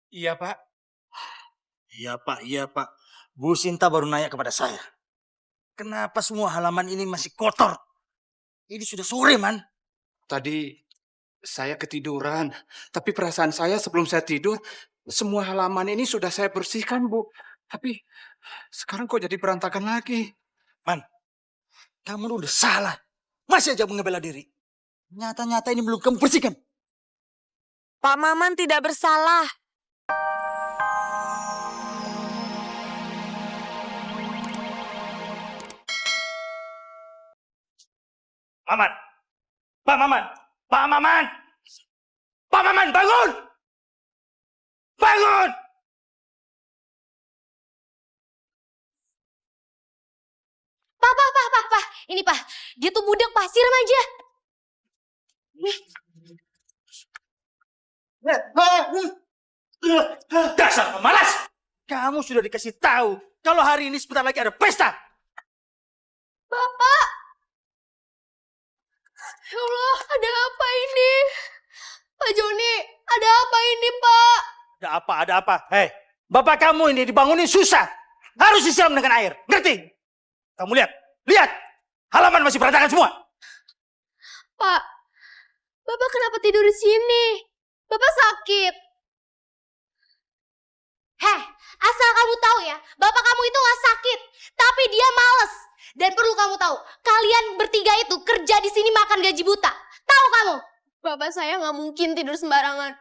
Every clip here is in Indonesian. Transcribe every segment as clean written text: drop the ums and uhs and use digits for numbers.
Iya, Pak. Iya Pak. Bu Sinta baru nanya kepada saya. Kenapa semua halaman ini masih kotor? Ini sudah sore, Man. Tadi saya ketiduran, tapi perasaan saya sebelum saya tidur, semua halaman ini sudah saya bersihkan, Bu. Tapi sekarang kok jadi berantakan lagi? Man, kamu udah salah. Masih aja mengebela diri. Nyata-nyata ini belum kamu bersihkan. Pak Maman tidak bersalah. Maman! Pak Maman! Pak Maman! Pak Maman, bangun! Bangun! Pak. Ini Pak, dia tuh budak pasir remaja. Dasar pemalas! Kamu sudah dikasih tahu kalau hari ini sebentar lagi ada pesta. Bapak! Ya Allah, ada apa ini? Pak Joni, ada apa ini, Pak? Ada apa? Hei, bapak kamu ini dibangunin susah. Harus disiram dengan air, ngerti? Kamu lihat. Halaman masih berantakan semua. Pak, Bapak kenapa tidur di sini? Bapak sakit. Heh, asal kamu tahu ya, bapak kamu itu gak sakit, tapi dia males. Dan perlu kamu tahu, kalian bertiga itu kerja di sini makan gaji buta. Tahu kamu? Bapak saya gak mungkin tidur sembarangan.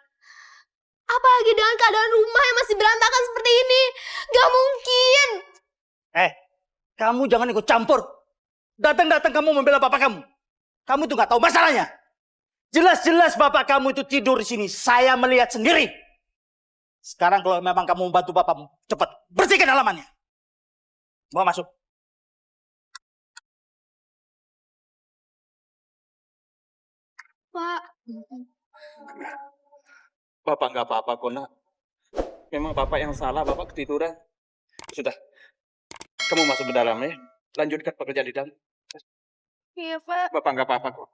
Apalagi dengan keadaan rumah yang masih berantakan seperti ini. Gak mungkin. Kamu jangan ikut campur. Datang kamu membela bapak kamu. Kamu tuh gak tahu masalahnya. Jelas-jelas bapak kamu itu tidur di sini. Saya melihat sendiri. Sekarang kalau memang kamu membantu bapakmu, cepat bersihkan halamannya. Bawa masuk. Pak. Bapak nggak apa-apa, kok, Nak. Memang Bapak yang salah, Bapak ketiduran. Sudah, kamu masuk ke dalam ya. Lanjutkan pekerjaan di dalam. Iya, Pak. Bapak nggak apa-apa kok.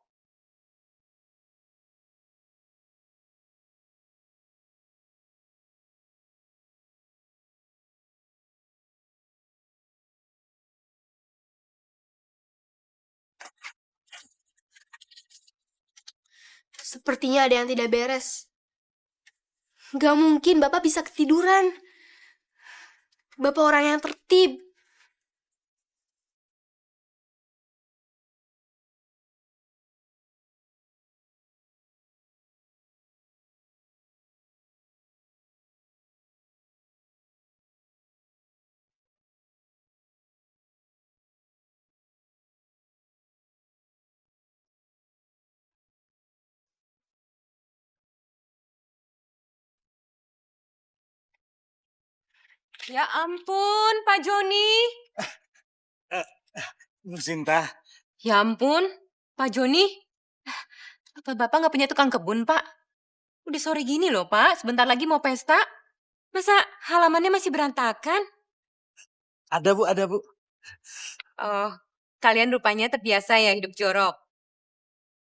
Sepertinya ada yang tidak beres. Gak mungkin Bapak bisa ketiduran. Bapak orang yang tertib. Ya ampun, Pak Joni. Bu Sinta. Ya ampun, Pak Joni. Apa Bapak nggak punya tukang kebun, Pak? Udah sore gini loh, Pak. Sebentar lagi mau pesta. Masa halamannya masih berantakan? Ada bu. Oh, kalian rupanya terbiasa ya hidup jorok.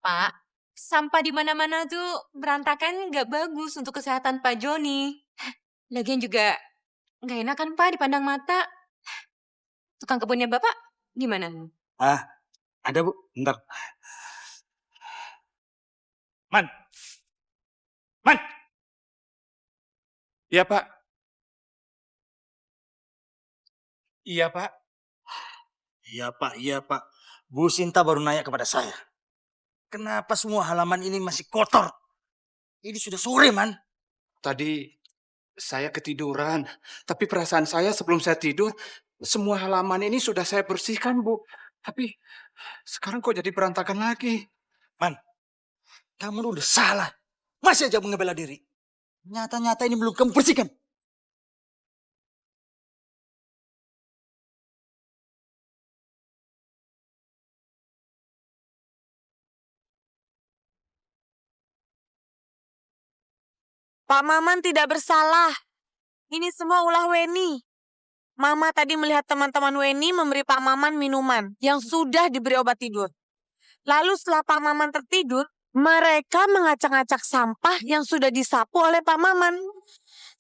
Pak, sampah di mana-mana tuh berantakan nggak bagus untuk kesehatan Pak Joni. Lagian juga nggak enak kan, Pak, dipandang mata. Tukang kebunnya Bapak gimana? Ada bu, bentar. Man. Iya, Pak. Iya Pak. Bu Sinta baru nanya kepada saya. Kenapa semua halaman ini masih kotor? Ini sudah sore, Man. Tadi saya ketiduran, tapi perasaan saya sebelum saya tidur, semua halaman ini sudah saya bersihkan, Bu. Tapi sekarang kok jadi berantakan lagi? Man, kamu udah salah. Masih aja mengebela diri. Nyata-nyata ini belum kamu bersihkan. Pak Maman tidak bersalah. Ini semua ulah Weni. Mama tadi melihat teman-teman Weni memberi Pak Maman minuman yang sudah diberi obat tidur. Lalu setelah Pak Maman tertidur, mereka mengacak-acak sampah yang sudah disapu oleh Pak Maman.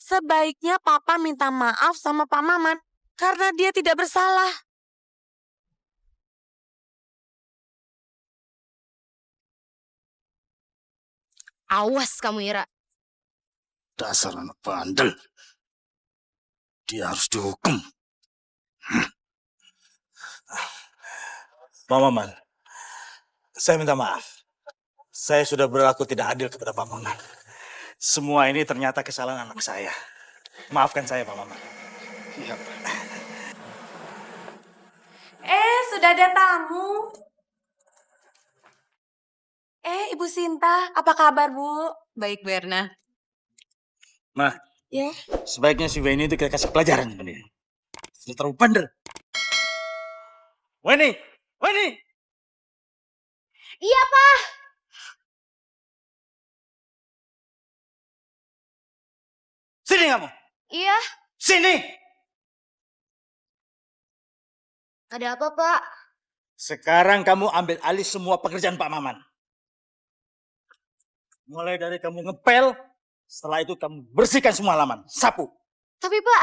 Sebaiknya Papa minta maaf sama Pak Maman karena dia tidak bersalah. Awas kamu, Ira. Dasar anak bandel. Dia harus dihukum. Pak Maman, saya minta maaf. Saya sudah berlaku tidak adil kepada Pak Maman. Semua ini ternyata kesalahan anak saya. Maafkan saya, Pak Maman. Iya, Pak. Sudah ada tamu. Ibu Sinta, apa kabar, Bu? Baik, Bu Erna. Nah, Ya. sebaiknya si Weni itu kita kasih pelajaran sama dia. Dia terlalu bandel. Weni! Weni! Iya, Pak. Sini kamu! Iya. Sini! Ada apa, Pak? Sekarang kamu ambil alih semua pekerjaan Pak Maman. Mulai dari kamu ngepel, setelah itu kamu bersihkan semua halaman, sapu. Tapi, Pak,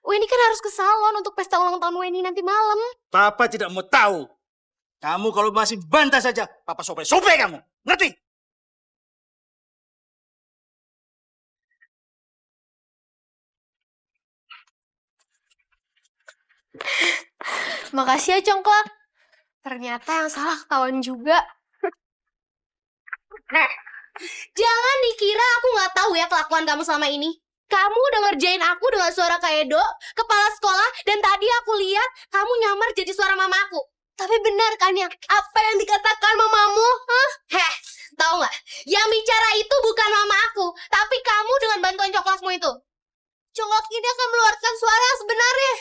Weni kan harus ke salon untuk pesta ulang tahun Weni nanti malam. Papa tidak mau tahu. Kamu kalau masih bantah saja, Papa sobek-sobek kamu. Ngerti? Makasih ya, Congklak. Ternyata yang salah ketahuan juga. Jangan dikira aku nggak tahu ya kelakuan kamu selama ini. Kamu udah ngerjain aku dengan suara kayak Edo, kepala sekolah, dan tadi aku lihat kamu nyamar jadi suara mamaku. Tapi benar kan ya, apa yang dikatakan mamamu? Hah? Tahu nggak? Yang bicara itu bukan mama aku, tapi kamu dengan bantuan coklatmu itu. Coklat ini akan mengeluarkan suara yang sebenarnya.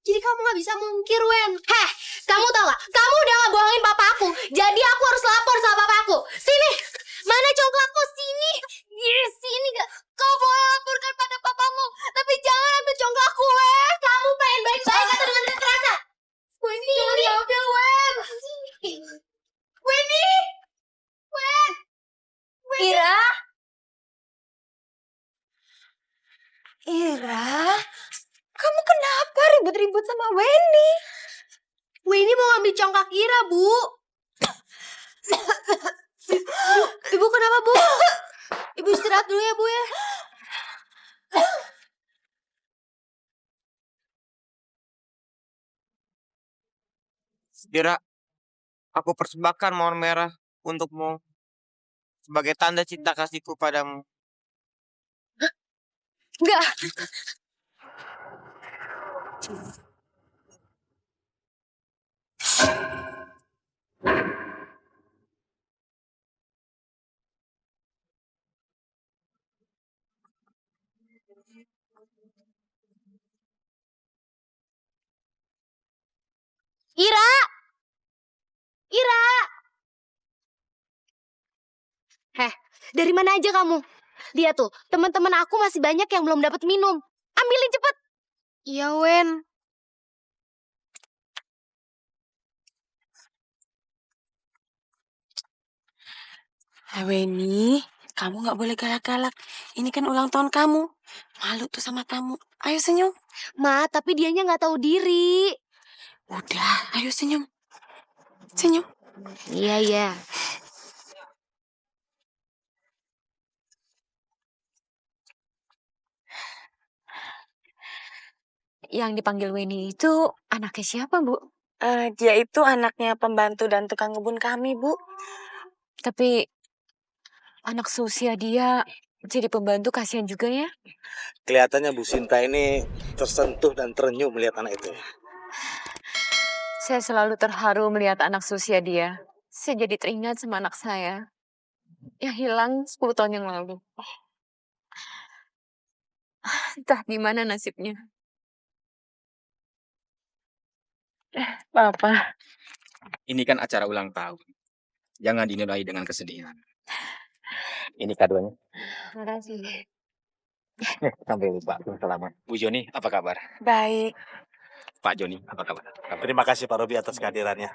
Jadi kamu nggak bisa mungkir, Wen. Kamu tahu nggak? Kamu udah ngebohongin papa aku. Jadi aku harus lapor sama papa aku. Sini, mana coklatku? Sini, sini gak? Kau boleh laporkan pada papamu, tapi jangan ambil coklatku, Wen. Kamu pengen baik-baik atau dengan kekerasan? Weni, jangan diambil, Wen. Weni, Wen. Ira? Ira? Kamu kenapa ribut-ribut sama Weni? Weni mau ambil congkak Ira, Bu. Ibu kenapa, Bu? Ibu istirahat dulu ya, Bu ya. Ira, aku persembahkan mawar merah untukmu sebagai tanda cinta kasihku padamu. Enggak. Ira! Ira! Dari mana aja kamu? Lihat tuh, teman-teman aku masih banyak yang belum dapat minum. Ambilin cepet. Iya, Wen. Weni, kamu nggak boleh galak-galak. Ini kan ulang tahun kamu. Malu tuh sama tamu. Ayo senyum. Ma, tapi dianya nggak tahu diri. Udah, ayo senyum. Senyum. Iya, iya. Yang dipanggil Weni itu anaknya siapa, Bu? Dia itu anaknya pembantu dan tukang kebun kami, Bu. Tapi anak seusia dia jadi pembantu, kasihan juga ya. Kelihatannya Bu Sinta ini tersentuh dan terenyuh melihat anak itu. Saya selalu terharu melihat anak seusia dia. Saya jadi teringat sama anak saya yang hilang 10 tahun yang lalu. Entah gimana nasibnya. Papa. Ini kan acara ulang tahun. Jangan dinilai dengan kesedihan. Ini kadonya. Terima kasih. Sampai lupa. Selamat. Bu Joni, apa kabar? Baik. Pak Joni, apa kabar? Terima kasih Pak Robi atas kehadirannya.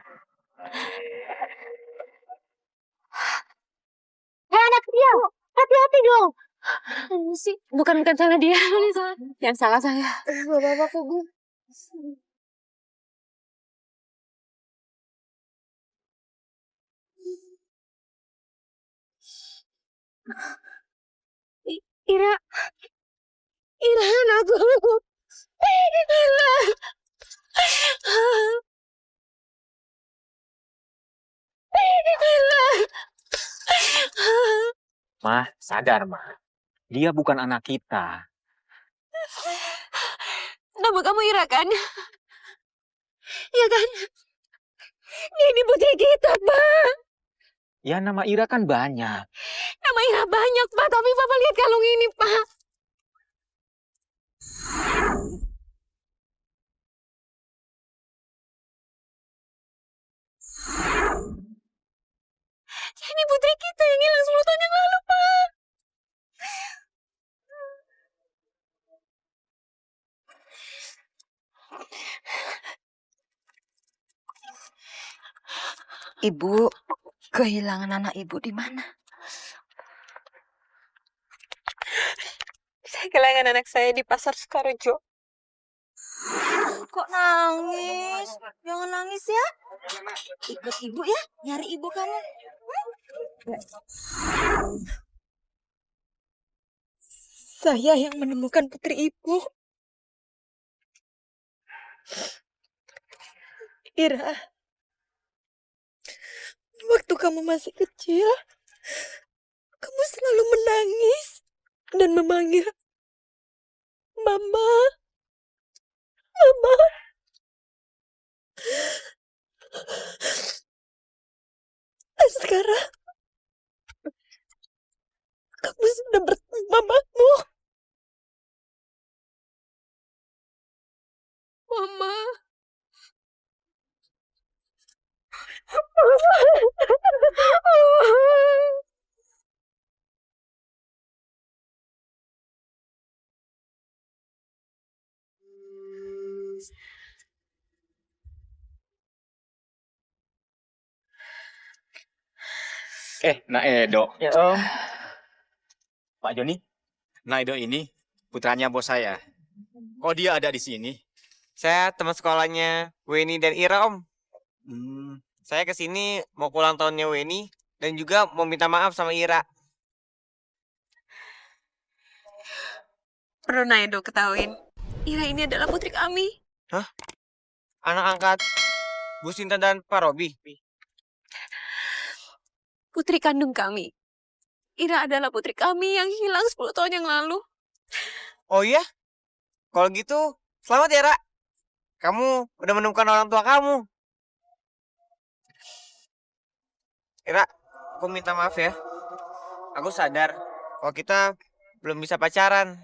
Anak kecil, hati-hati dong. Ini sih. Bukan salah dia, ini salah. Yang salah saya. Gak apa-apa kok, Bu. Ira. Ira, anakku. Ira. Mah, sadar, Mah. Dia bukan anak kita. Nama kamu Ira kan? Iya kan? Ini putri kita, Pak. Ya, nama Ira kan banyak. Nama Ira banyak, Pak. Tapi Papa lihat kalung ini, Pak. Ini putri kita yang hilang 10 tahun yang lalu, Pak. Ibu, kehilangan anak ibu di mana? Saya kehilangan anak saya di pasar Sukarejo. Kok nangis? Jangan nangis ya. Ikut ibu ya, nyari ibu kamu. Saya yang menemukan putri ibu. Ira, waktu kamu masih kecil, kamu selalu menangis dan memanggil Mama, Mama. Dan sekarang, kamu sudah bertemu mamamu. Mama. Nak Edo. Ya Om. Pak Joni, Nak Edo ini putranya bos saya. Kok dia ada di sini? Saya teman sekolahnya Weni dan Ira Om. Hmm, Saya kesini mau ulang tahunnya Weni dan juga mau minta maaf sama Ira. Perlu Naido ketahuin, Ira ini adalah putri kami. Anak angkat Bu Sinta dan Pak Robi. Putri kandung kami. Ira adalah putri kami yang hilang 10 tahun yang lalu. Oh iya? Kalau gitu, selamat ya, Ra. Kamu udah menemukan orang tua kamu. Ira, aku minta maaf ya. Aku sadar kalau kita belum bisa pacaran.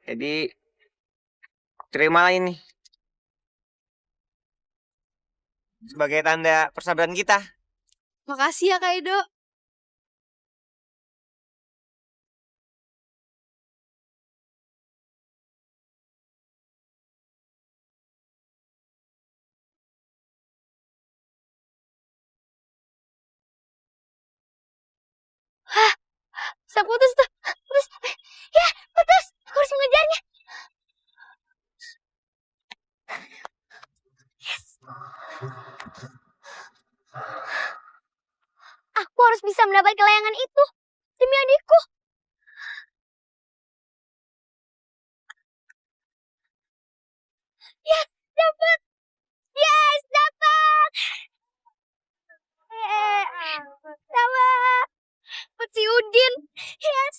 Jadi, terimalah ini sebagai tanda persahabatan kita. Makasih ya, Kak Edo. Bisa putus tuh. Putus. Ya, putus. Aku harus mengejarnya. Yes. Aku harus bisa mendapat kelayangan itu. Demi adikku. Yes, dapat. Yes, dapat. Dapat. Dapat si Udin. Yes.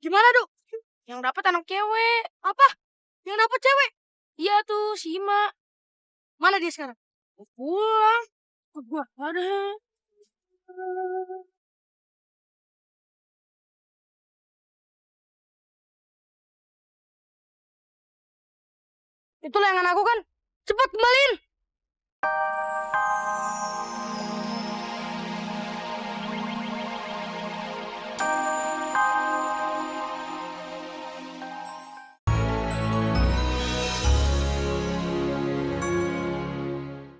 Gimana, Duk? Yang dapat anak cewek. Apa? Yang dapat cewek? Iya tuh, si Ima. Mana dia sekarang? Pulang. Gua ada. Itu layangan aku kan? Cepat kembaliin.